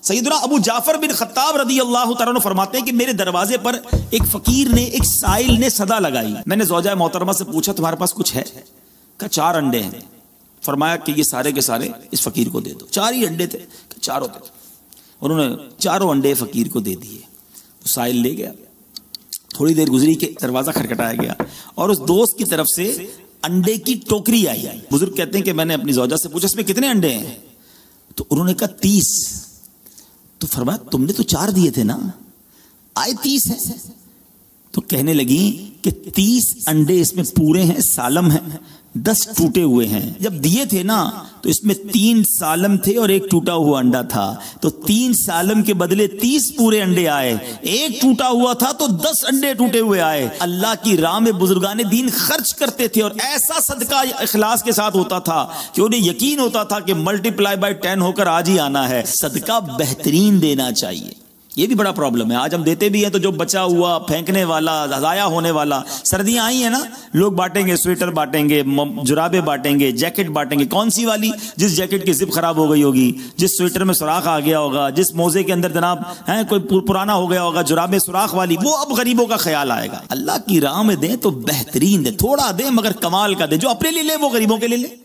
सैयदना Abu Jafar bin Khattab रदी अल्लाह तआला अन्हु फरमाते हैं कि मेरे दरवाजे पर एक फकीर ने, एक साइल ने सदा लगाई। मैंने ज़ौजा मोहतरमा से पूछा तुम्हारे पास कुछ है? कहा 4 अंडे हैं। फरमाया कि ये सारे के सारे इस फकीर को दे दो। 4 ही अंडे थे, चारों दे दो। उन्होंने 4 अंडे फकीर को दे दिए। तो साइल ले गया। थोड़ी देर गुजरी के दरवाजा खटखटाया गया और उस दोस्त की तरफ से अंडे की टोकरी आई। बुजुर्ग कहते हैं कि मैंने अपनी ज़ौजा से पूछा इसमें कितने अंडे हैं? तो उन्होंने कहा 30। तो फरमाया तुमने तो 4 दिए थे ना, आए 30 है। तो कहने लगी कि 30 अंडे इसमें पूरे हैं, सालम है, 10 टूटे हुए हैं। जब दिए थे ना तो इसमें 3 सालम थे और 1 टूटा हुआ अंडा था। तो 3 सालम के बदले 30 पूरे अंडे आए, 1 टूटा हुआ था तो 10 अंडे टूटे हुए आए। अल्लाह की राह में बुजुर्गाने दीन खर्च करते थे और ऐसा सदका इखलास के साथ होता था कि उन्हें यकीन होता था कि मल्टीप्लाई बाय 10 होकर आज ही आना है। सदका बेहतरीन देना चाहिए। ये भी बड़ा प्रॉब्लम है। आज हम देते भी हैं तो जो बचा हुआ, फेंकने वाला, ज़ाया होने वाला। सर्दियां आई है ना, लोग बांटेंगे, स्वेटर बांटेंगे, जुराबे बांटेंगे, जैकेट बांटेंगे। कौन सी वाली? जिस जैकेट की जिप खराब हो गई होगी, जिस स्वेटर में सुराख आ गया होगा, जिस मोजे के अंदर जनाब है कोई पुराना हो गया होगा, जुराबे सुराख वाली, वो अब गरीबों का ख्याल आएगा। अल्लाह की राह में दें तो बेहतरीन दे, थोड़ा दे मगर कमाल का दे। जो अपने लिए ले वो गरीबों के लिए ले।